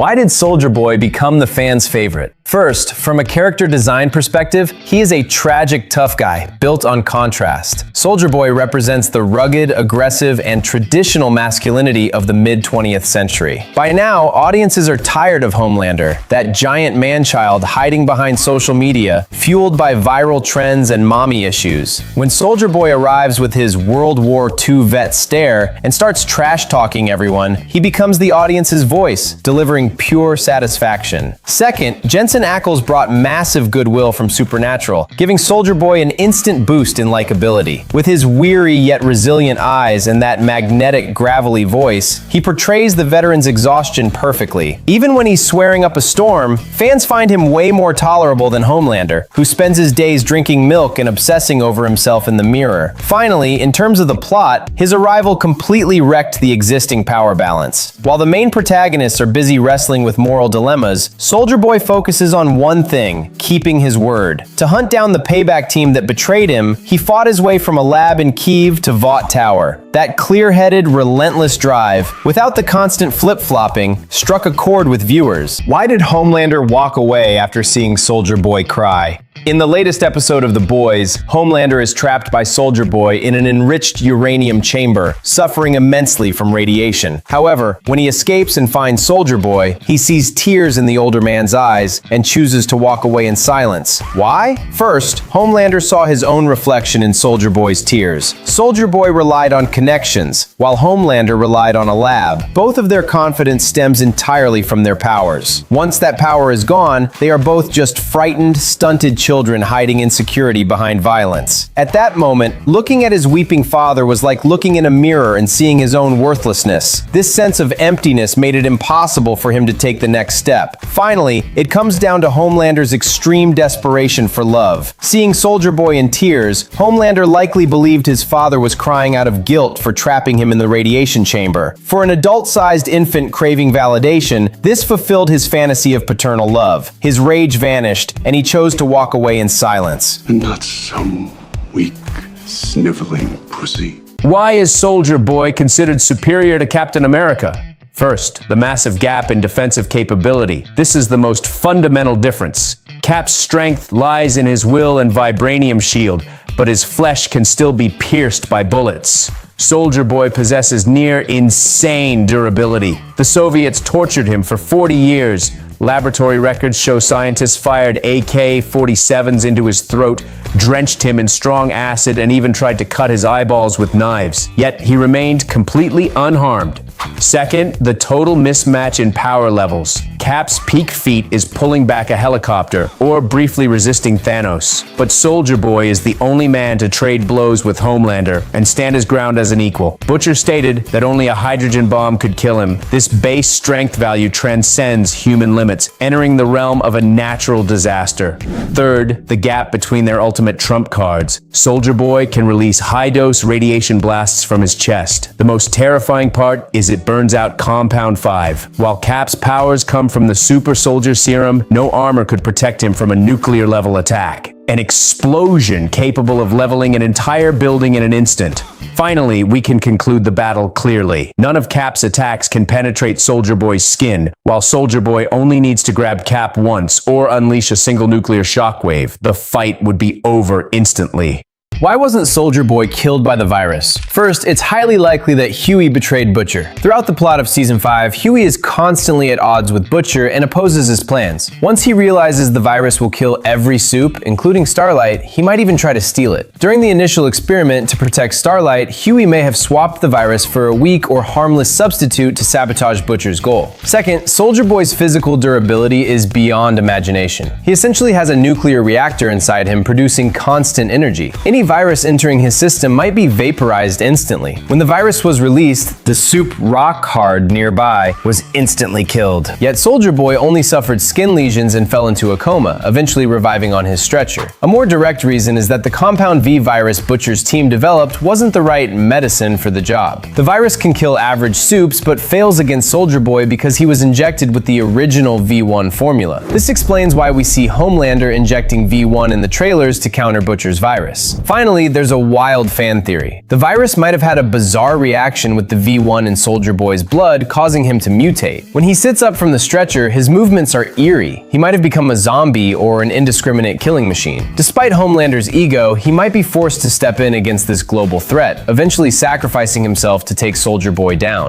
Why did Soldier Boy become the fans' favorite? First, from a character design perspective, he is a tragic tough guy, built on contrast. Soldier Boy represents the rugged, aggressive, and traditional masculinity of the mid-20th century. By now, audiences are tired of Homelander, that giant man-child hiding behind social media, fueled by viral trends and mommy issues. When Soldier Boy arrives with his World War II vet stare and starts trash-talking everyone, he becomes the audience's voice, delivering pure satisfaction. Second, Jensen Ackles brought massive goodwill from Supernatural, giving Soldier Boy an instant boost in likability. With his weary yet resilient eyes and that magnetic, gravelly voice, he portrays the veteran's exhaustion perfectly. Even when he's swearing up a storm, fans find him way more tolerable than Homelander, who spends his days drinking milk and obsessing over himself in the mirror. Finally, in terms of the plot, his arrival completely wrecked the existing power balance. While the main protagonists are busy wrestling with moral dilemmas, Soldier Boy focuses on one thing: keeping his word. To hunt down the payback team that betrayed him, he fought his way from a lab in Kyiv to Vought Tower. That clear-headed, relentless drive, without the constant flip-flopping, struck a chord with viewers. Why did Homelander walk away after seeing Soldier Boy cry? In the latest episode of The Boys, Homelander is trapped by Soldier Boy in an enriched uranium chamber, suffering immensely from radiation. However, when he escapes and finds Soldier Boy, he sees tears in the older man's eyes and chooses to walk away in silence. Why? First, Homelander saw his own reflection in Soldier Boy's tears. Soldier Boy relied on connections, while Homelander relied on a lab. Both of their confidence stems entirely from their powers. Once that power is gone, they are both just frightened, stunted children hiding insecurity behind violence. At that moment, looking at his weeping father was like looking in a mirror and seeing his own worthlessness. This sense of emptiness made it impossible for him to take the next step. Finally, it comes down to Homelander's extreme desperation for love. Seeing Soldier Boy in tears, Homelander likely believed his father was crying out of guilt for trapping him in the radiation chamber. For an adult-sized infant craving validation, this fulfilled his fantasy of paternal love. His rage vanished, and he chose to walk away in silence. Not some weak, sniveling pussy. Why is Soldier Boy considered superior to Captain America? First, the massive gap in defensive capability. This is the most fundamental difference. Cap's strength lies in his will and vibranium shield, but his flesh can still be pierced by bullets. Soldier Boy possesses near insane durability. The Soviets tortured him for 40 years. Laboratory records show scientists fired AK-47s into his throat, drenched him in strong acid, and even tried to cut his eyeballs with knives. Yet he remained completely unharmed. Second, the total mismatch in power levels. Cap's peak feat is pulling back a helicopter, or briefly resisting Thanos. But Soldier Boy is the only man to trade blows with Homelander and stand his ground as an equal. Butcher stated that only a hydrogen bomb could kill him. This base strength value transcends human limits, entering the realm of a natural disaster. Third, the gap between their ultimate trump cards. Soldier Boy can release high-dose radiation blasts from his chest. The most terrifying part is it burns out Compound 5. While Cap's powers come from the super soldier serum, no armor could protect him from a nuclear-level attack. An explosion capable of leveling an entire building in an instant. Finally, we can conclude the battle clearly. None of Cap's attacks can penetrate Soldier Boy's skin, while Soldier Boy only needs to grab Cap once or unleash a single nuclear shockwave. The fight would be over instantly. Why wasn't Soldier Boy killed by the virus? First, it's highly likely that Huey betrayed Butcher. Throughout the plot of Season 5, Huey is constantly at odds with Butcher and opposes his plans. Once he realizes the virus will kill every Supe, including Starlight, he might even try to steal it. During the initial experiment to protect Starlight, Huey may have swapped the virus for a weak or harmless substitute to sabotage Butcher's goal. Second, Soldier Boy's physical durability is beyond imagination. He essentially has a nuclear reactor inside him producing constant energy. Any virus entering his system might be vaporized instantly. When the virus was released, the Supe Rockhard nearby was instantly killed. Yet Soldier Boy only suffered skin lesions and fell into a coma, eventually reviving on his stretcher. A more direct reason is that the Compound V virus Butcher's team developed wasn't the right medicine for the job. The virus can kill average Supes, but fails against Soldier Boy because he was injected with the original V1 formula. This explains why we see Homelander injecting V1 in the trailers to counter Butcher's virus. Finally, Finally, there's a wild fan theory. The virus might have had a bizarre reaction with the V1 in Soldier Boy's blood, causing him to mutate. When he sits up from the stretcher, his movements are eerie. He might have become a zombie or an indiscriminate killing machine. Despite Homelander's ego, he might be forced to step in against this global threat, eventually sacrificing himself to take Soldier Boy down.